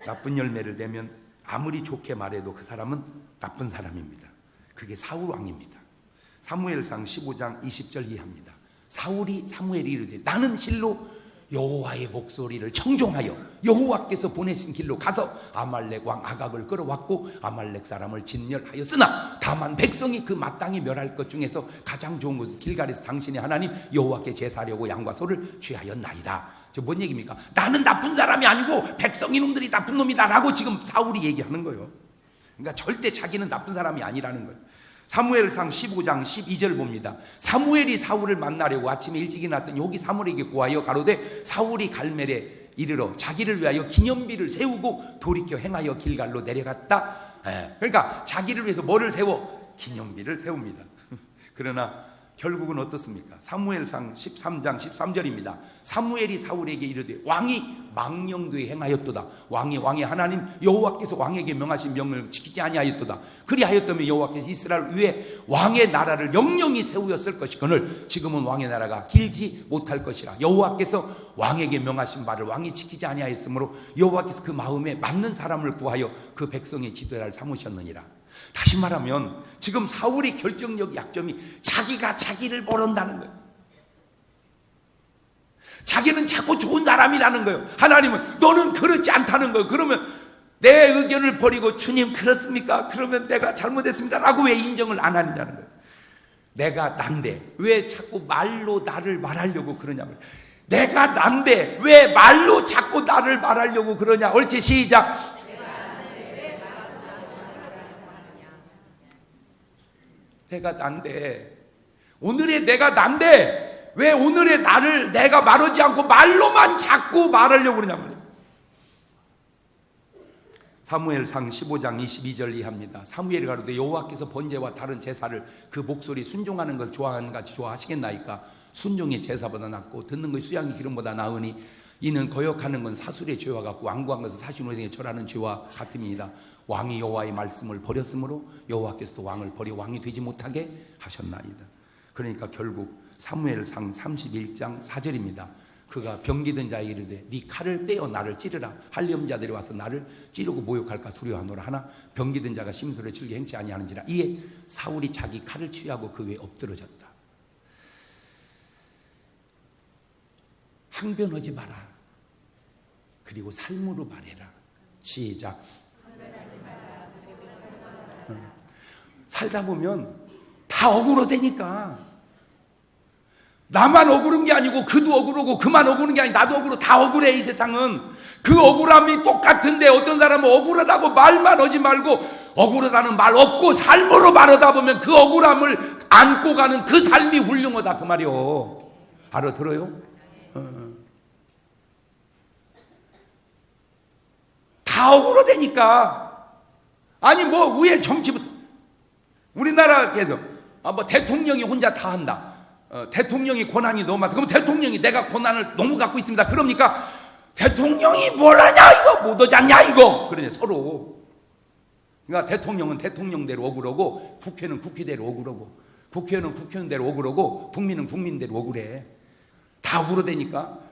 나쁜 열매를 내면 아무리 좋게 말해도 그 사람은 나쁜 사람입니다. 그게 사울 왕입니다. 사무엘상 15장 20절 이하입니다. 사울이 사무엘이 이르되 나는 실로 여호와의 목소리를 청종하여 여호와께서 보내신 길로 가서 아말렉 왕 아각을 끌어왔고 아말렉 사람을 진멸하였으나 다만 백성이 그 마땅히 멸할 것 중에서 가장 좋은 것은 길갈에서 당신의 하나님 여호와께 제사하려고 양과 소를 취하였나이다. 저 뭔 얘기입니까? 나는 나쁜 사람이 아니고 백성 이놈들이 나쁜 놈이다 라고 지금 사울이 얘기하는 거예요. 그러니까 절대 자기는 나쁜 사람이 아니라는 거예요. 사무엘상 15장 12절 봅니다. 사무엘이 사울을 만나려고 아침에 일찍 일어났더니 여기 사무엘에게 구하여 가로되 사울이 갈멜에 이르러 자기를 위하여 기념비를 세우고 돌이켜 행하여 길갈로 내려갔다. 그러니까 자기를 위해서 뭐를 세워? 기념비를 세웁니다. 그러나 결국은 어떻습니까? 사무엘상 13장 13절입니다. 사무엘이 사울에게 이르되 왕이 망령되이 행하였도다. 왕의 하나님 여호와께서 왕에게 명하신 명령을 지키지 아니하였도다. 그리하였다면 여호와께서 이스라엘 위에 왕의 나라를 영영히 세우었을 것이거늘 지금은 왕의 나라가 길지 못할 것이라. 여호와께서 왕에게 명하신 바를 왕이 지키지 아니하였으므로 여호와께서 그 마음에 맞는 사람을 구하여 그 백성의 지도자를 삼으셨느니라. 다시 말하면 지금 사울의 결정적 약점이 자기가 자기를 모른다는 거예요. 자기는 자꾸 좋은 사람이라는 거예요. 하나님은 너는 그렇지 않다는 거예요. 그러면 내 의견을 버리고 주님 그렇습니까? 그러면 내가 잘못했습니다 라고 왜 인정을 안 하느냐는 거예요. 내가 난데 왜 자꾸 말로 나를 말하려고 그러냐고요. 내가 난데 왜 말로 자꾸 나를 말하려고 그러냐. 옳지, 시작. 내가 난데, 오늘의 내가 난데 왜 오늘의 나를 내가 말하지 않고 말로만 자꾸 말하려고 그러냐 말이에요. 사무엘상 15장 22절 이하입니다. 사무엘이 가로되 여호와께서 번제와 다른 제사를 그 목소리 순종하는 것을 좋아하는 같이 좋아하시겠나이까? 순종이 제사보다 낫고 듣는 것이 수양이 기름보다 나으니 이는 거역하는 건 사술의 죄와 같고 완고한 것은 사신오생에 절하는 죄와 같음이니이다. 왕이 여호와의 말씀을 버렸으므로 여호와께서도 왕을 버려 왕이 되지 못하게 하셨나이다. 그러니까 결국 사무엘상 31장 4절입니다. 그가 병기든 자에게 이르되 네 칼을 빼어 나를 찌르라. 할례음 자들이 와서 나를 찌르고 모욕할까 두려워하노라. 하나 병기든 자가 심술을 즐겨 행치 아니하는지라. 이에 사울이 자기 칼을 취하고 그 위에 엎드러졌다. 항변하지 마라. 그리고 삶으로 말해라. 시작. 살다 보면 다 억울하다니까. 나만 억울한 게 아니고 그도 억울하고 그만 억울한 게 아니고 나도 억울하고 다 억울해. 이 세상은 그 억울함이 똑같은데 어떤 사람은 억울하다고 말만 하지 말고 억울하다는 말 없고 삶으로 말하다 보면 그 억울함을 안고 가는 그 삶이 훌륭하다 그 말이요. 알아들어요? 다 억울하다니까. 아니 뭐 위에 정치부터 우리나라에서 뭐 대통령이 혼자 다 한다. 대통령이 권한이 너무 많다. 그럼 대통령이 내가 권한을 너무 갖고 있습니다. 그러니까 대통령이 뭘 하냐 이거 못하지 않냐 이거. 그러냐 서로. 그러니까 대통령은 대통령대로 억울하고 국회는 국회대로 억울하고 국회의원은 국회의원대로 억울하고 국민은 국민대로 억울해. 다 억울하다니까.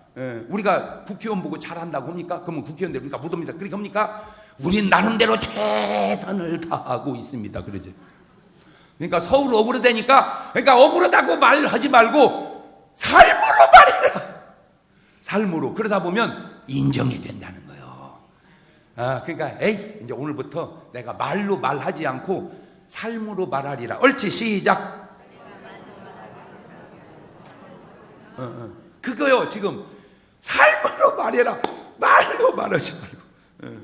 우리가 국회의원 보고 잘한다고 합니까? 그러면 국회의원대로 우리가 못합니다. 그러니까 합니까? 우린 나름대로 최선을 다하고 있습니다. 그러지. 그러니까 서울 억울하다니까. 그러니까 억울하다고 말하지 말고 삶으로 말해라. 삶으로. 그러다 보면 인정이 된다는 거예요. 그러니까 에이 이제 오늘부터 내가 말로 말하지 않고 삶으로 말하리라. 옳지, 시작. 그거요. 지금 삶으로 말해라. 말로 말하지 말고.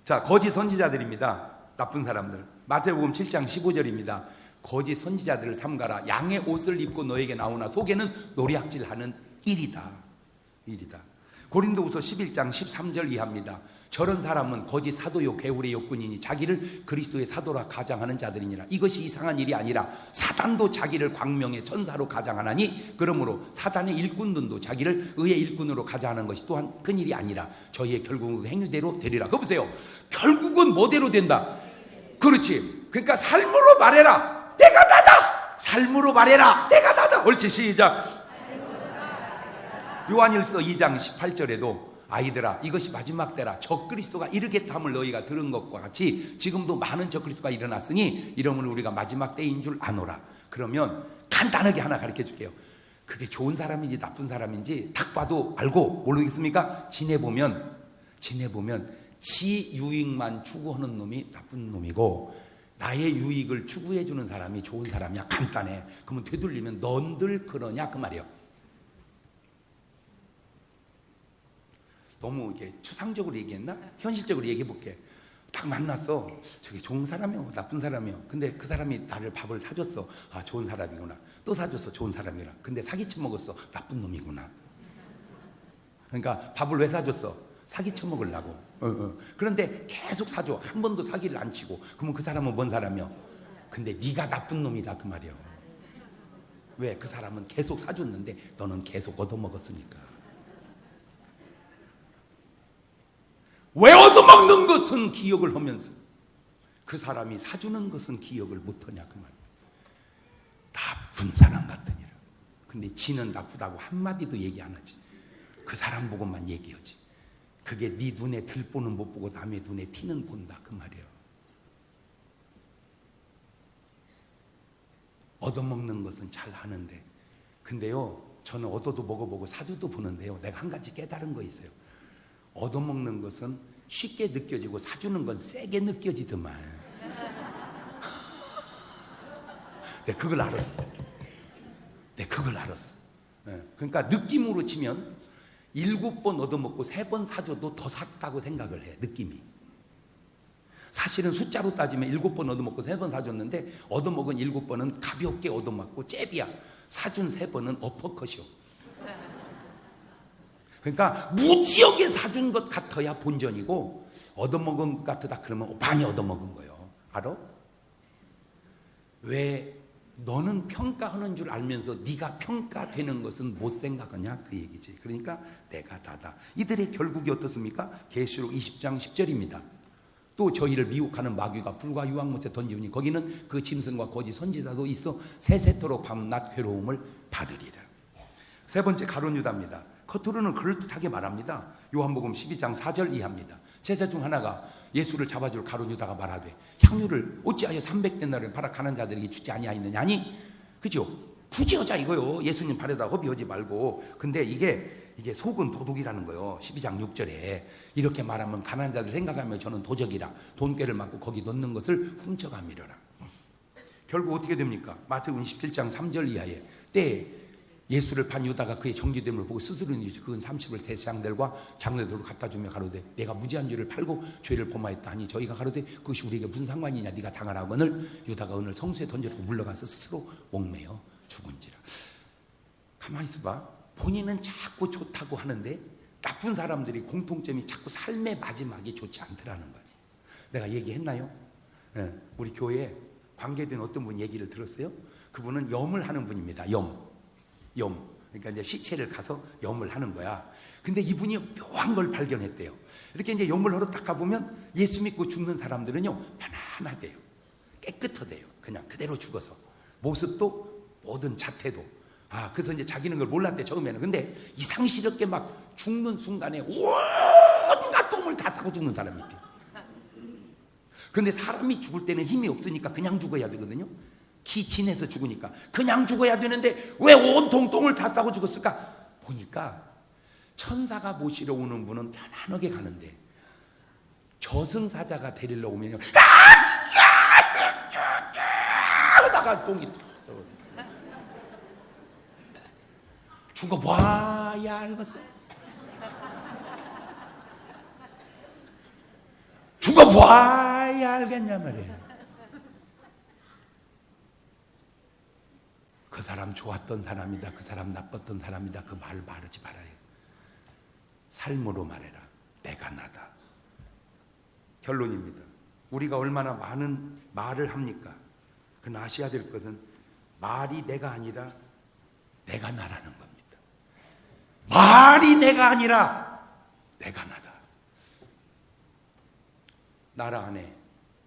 자, 거짓 선지자들입니다. 나쁜 사람들. 마태복음 7장 15절입니다. 거짓 선지자들을 삼가라. 양의 옷을 입고 너에게 나오나 속에는 노략질하는 일이다. 고린도후서 11장 13절 이하입니다. 저런 사람은 거짓 사도요 개울의 욕군이니 자기를 그리스도의 사도라 가장하는 자들이니라. 이것이 이상한 일이 아니라 사단도 자기를 광명의 천사로 가장하나니 그러므로 사단의 일꾼들도 자기를 의의 일꾼으로 가장하는 것이 또한 큰일이 아니라 저희의 결국은 행위대로 되리라. 그거 보세요. 결국은 뭐대로 된다? 그렇지. 그러니까 삶으로 말해라. 내가 나다. 삶으로 말해라. 내가 나다. 옳지. 시작. 요한일서 2장 18절에도 아이들아 이것이 마지막 때라 적그리스도가 이르겠다함을 너희가 들은 것과 같이 지금도 많은 적그리스도가 일어났으니 이러므로 우리가 마지막 때인 줄 아노라. 그러면 간단하게 하나 가르쳐 줄게요. 그게 좋은 사람인지 나쁜 사람인지 딱 봐도 알고 모르겠습니까? 지내보면 지 유익만 추구하는 놈이 나쁜 놈이고 나의 유익을 추구해 주는 사람이 좋은 사람이야. 간단해. 그러면 되돌리면 넌들 그러냐 그 말이에요. 너무 이게 추상적으로 얘기했나? 현실적으로 얘기해 볼게. 딱 만났어. 저게 좋은 사람이요 나쁜 사람이요. 근데 그 사람이 나를 밥을 사줬어. 아 좋은 사람이구나. 또 사줬어. 좋은 사람이구나. 근데 사기쳐 먹었어. 나쁜 놈이구나. 그러니까 밥을 왜 사줬어? 사기쳐 먹으려고. 그런데 계속 사줘. 한 번도 사기를 안 치고. 그러면 그 사람은 뭔 사람이요? 근데 네가 나쁜 놈이다 그 말이요. 왜? 그 사람은 계속 사줬는데 너는 계속 얻어먹었으니까. 왜 얻어먹는 것은 기억을 하면서 그 사람이 사주는 것은 기억을 못하냐 그 말이에요. 나쁜 사람 같으니라. 근데 지는 나쁘다고 한마디도 얘기 안 하지. 그 사람 보고만 얘기하지. 그게 네 눈에 들보는 못 보고 남의 눈에 티는 본다 그 말이에요. 얻어먹는 것은 잘 하는데 근데요 저는 얻어도 먹어보고 사주도 보는데요 내가 한 가지 깨달은 거 있어요. 얻어먹는 것은 쉽게 느껴지고 사주는 건 세게 느껴지더만. 내가 그걸 알았어. 그러니까 느낌으로 치면 7번 얻어먹고 3번 사줘도 더 샀다고 생각을 해. 느낌이. 사실은 숫자로 따지면 7번 얻어먹고 3번 사줬는데 얻어먹은 7번은 가볍게 얻어먹고 잽이야. 사준 3번은 어퍼컷이요. 그러니까 무지하게 사준 것 같아야 본전이고 얻어먹은 것 같다 그러면 많이 얻어먹은 거예요. 알아? 왜 너는 평가하는 줄 알면서 네가 평가되는 것은 못 생각하냐 그 얘기지. 그러니까 내가 나다. 이들의 결국이 어떻습니까? 계시록 20장 10절입니다. 또 저희를 미혹하는 마귀가 불과 유황못에 던지우니 거기는 그 짐승과 거짓 선지자도 있어 세세토록 밤낮 괴로움을 받으리라. 세 번째 가룟 유다입니다. 겉으로는 그럴듯하게 말합니다. 요한복음 12장 4절 이하입니다. 제자 중 하나가 예수를 잡아줄 가룟 유다가 말하되 향유를 어찌하여 300데나리온을 팔아 가난 자들에게 주지 아니하였느냐 하니 그죠? 굳이 하자 이거요. 예수님 발에다 허비하지 말고. 근데 이게 속은 도둑이라는 거요. 12장 6절에 이렇게 말하면 가난한 자들 생각하면 저는 도적이라 돈꾀를 맞고 거기 넣는 것을 훔쳐가미려라. 결국 어떻게 됩니까? 마태복음 17장 3절 이하에 때에 예수를 판 유다가 그의 정죄됨을 보고 스스로는 그은 30을 대장들과 장로들로 갖다 주며 가로되 내가 무지한 죄를 팔고 죄를 범하였다 하니 저희가 가로되 그것이 우리에게 무슨 상관이냐 네가 당하라거늘 유다가 은을 성수에 던져놓고 물러가서 스스로 목매어 죽은지라. 가만히 있어봐. 본인은 자꾸 좋다고 하는데 나쁜 사람들이 공통점이 자꾸 삶의 마지막이 좋지 않더라는 거예요. 내가 얘기했나요? 네, 우리 교회에 관계된 어떤 분 얘기를 들었어요. 그분은 염을 하는 분입니다. 염. 그러니까 이제 시체를 가서 염을 하는 거야. 근데 이분이 묘한 걸 발견했대요. 이렇게 이제 염을 하러 딱 가보면 예수 믿고 죽는 사람들은요, 편안하대요. 깨끗하대요. 그냥 그대로 죽어서. 모습도 모든 자태도. 그래서 이제 자기는 걸 몰랐대, 처음에는. 근데 이상스럽게 막 죽는 순간에 온갖 똥을 다 싸고 죽는 사람이 있대요. 근데 사람이 죽을 때는 힘이 없으니까 그냥 죽어야 되거든요. 기친해서 죽으니까 그냥 죽어야 되는데 왜 온통 똥을 다 싸고 죽었을까? 보니까 천사가 모시러 오는 분은 편안하게 가는데 저승사자가 데리러 오면요 하다가 똥이 들어갔어. 죽어봐야 알겠어. 죽어봐야 알겠냐 말이에요. 그 사람 좋았던 사람이다, 그 사람 나빴던 사람이다, 그 말 말하지 말아요. 삶으로 말해라. 내가 나다. 결론입니다. 우리가 얼마나 많은 말을 합니까? 그건 아셔야 될 것은 말이 내가 아니라 내가 나라는 겁니다. 말이 내가 아니라 내가 나다. 나라 안에,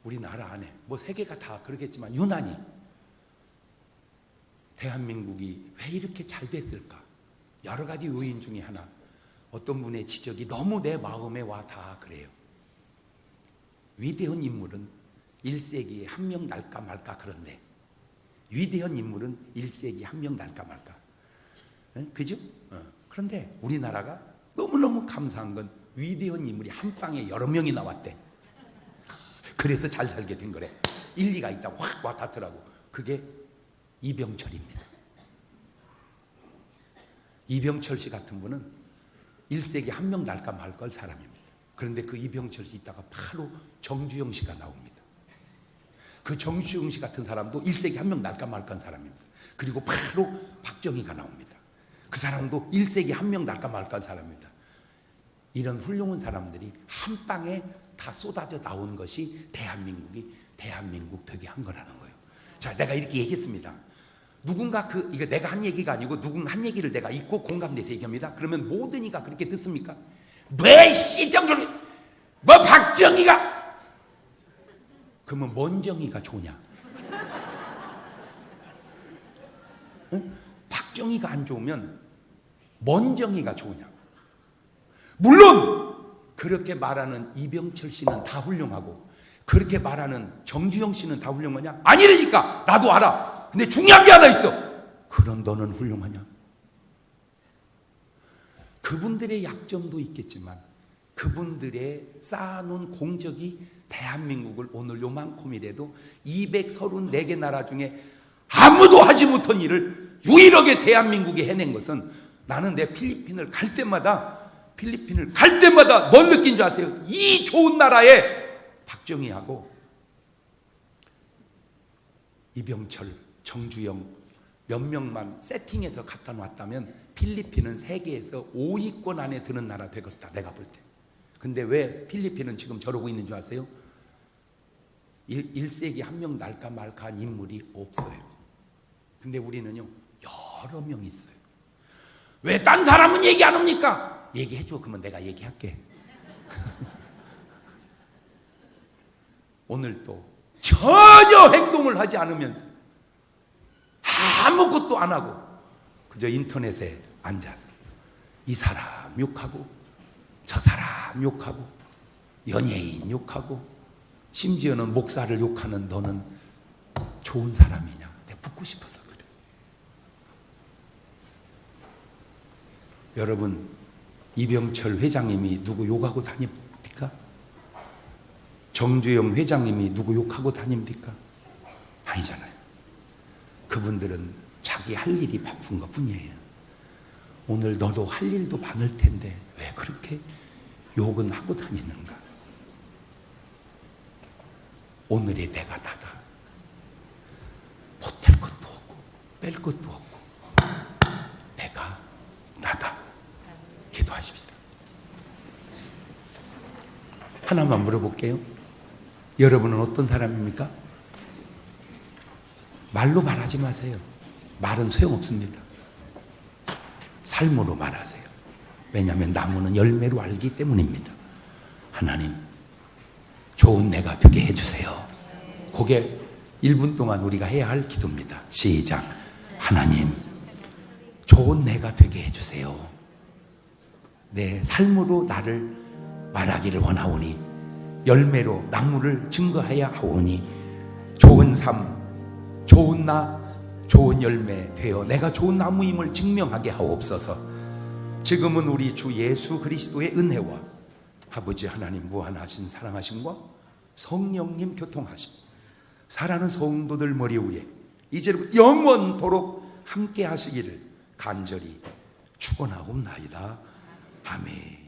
우리나라 안에, 뭐 세계가 다 그러겠지만 유난히 대한민국이 왜 이렇게 잘 됐을까? 여러 가지 요인 중에 하나, 어떤 분의 지적이 너무 내 마음에 와 다 그래요. 위대한 인물은 1세기에 한 명 날까 말까 그런데, 위대한 인물은 1세기에 한 명 날까 말까. 그죠? 그런데 우리나라가 너무너무 감사한 건 위대한 인물이 한 방에 여러 명이 나왔대. 그래서 잘 살게 된 거래. 일리가 있다고 확 와닿더라고. 그게 이병철입니다. 이병철 씨 같은 분은 1세기 한 명 날까 말까 할 사람입니다. 그런데 그 이병철 씨 있다가 바로 정주영 씨가 나옵니다. 그 정주영 씨 같은 사람도 1세기 한 명 날까 말까 한 사람입니다. 그리고 바로 박정희가 나옵니다. 그 사람도 1세기 한 명 날까 말까 한 사람입니다. 이런 훌륭한 사람들이 한 방에 다 쏟아져 나온 것이 대한민국이 대한민국 되게 한 거라는 거예요. 자, 내가 이렇게 얘기했습니다. 누군가 이거 내가 한 얘기가 아니고 누군가 한 얘기를 내가 읽고 공감돼서 얘기합니다. 그러면 모든 이가 그렇게 듣습니까? 왜 씨정돌이 뭐 박정희가, 그러면 뭔 정의가 좋냐? 응? 박정희가 안 좋으면 뭔 정의가 좋으냐? 물론 그렇게 말하는 이병철 씨는 다 훌륭하고 그렇게 말하는 정주영 씨는 다 훌륭하냐? 아니라니까. 나도 알아. 근데 중요한 게 하나 있어. 그럼 너는 훌륭하냐? 그분들의 약점도 있겠지만 그분들의 쌓아놓은 공적이 대한민국을 오늘 요만큼이라도 234개 나라 중에 아무도 하지 못한 일을 유일하게 대한민국이 해낸 것은, 나는 내 필리핀을 갈 때마다 뭘 느낀 줄 아세요? 이 좋은 나라에 박정희하고 이병철, 정주영 몇 명만 세팅해서 갖다 놨다면 필리핀은 세계에서 5위권 안에 드는 나라 되겠다, 내가 볼 때. 근데 왜 필리핀은 지금 저러고 있는 줄 아세요? 1세기 한 명 날까 말까 한 인물이 없어요. 근데 우리는요, 여러 명 있어요. 왜 딴 사람은 얘기 안 합니까? 얘기해줘. 그러면 내가 얘기할게. 오늘 또 전혀 행동을 하지 않으면서 아무것도 안 하고 그저 인터넷에 앉아서 이 사람 욕하고 저 사람 욕하고 연예인 욕하고 심지어는 목사를 욕하는 너는 좋은 사람이냐? 내가 묻고 싶어서 그래. 여러분, 이병철 회장님이 누구 욕하고 다닙니까? 정주영 회장님이 누구 욕하고 다닙니까? 아니잖아요. 그분들은 자기 할 일이 바쁜 것 뿐이에요. 오늘 너도 할 일도 많을 텐데 왜 그렇게 욕은 하고 다니는가? 오늘의 내가 나다. 보탤 것도 없고 뺄 것도 없고 내가 나다. 기도하십시다. 하나만 물어볼게요. 여러분은 어떤 사람입니까? 말로 말하지 마세요. 말은 소용없습니다. 삶으로 말하세요. 왜냐하면 나무는 열매로 알기 때문입니다. 하나님, 좋은 내가 되게 해주세요. 그게 1분 동안 우리가 해야 할 기도입니다. 시작. 하나님, 좋은 내가 되게 해주세요. 내 삶으로 나를 말하기를 원하오니, 열매로 나무를 증거해야 하오니, 좋은 삶, 좋은 나, 좋은 열매 되어 내가 좋은 나무임을 증명하게 하옵소서. 지금은 우리 주 예수 그리스도의 은혜와 아버지 하나님 무한하신 사랑하심과 성령님 교통하심, 사랑하는 성도들 머리 위에 이제부터 영원토록 함께 하시기를 간절히 축원하옵나이다. 아멘.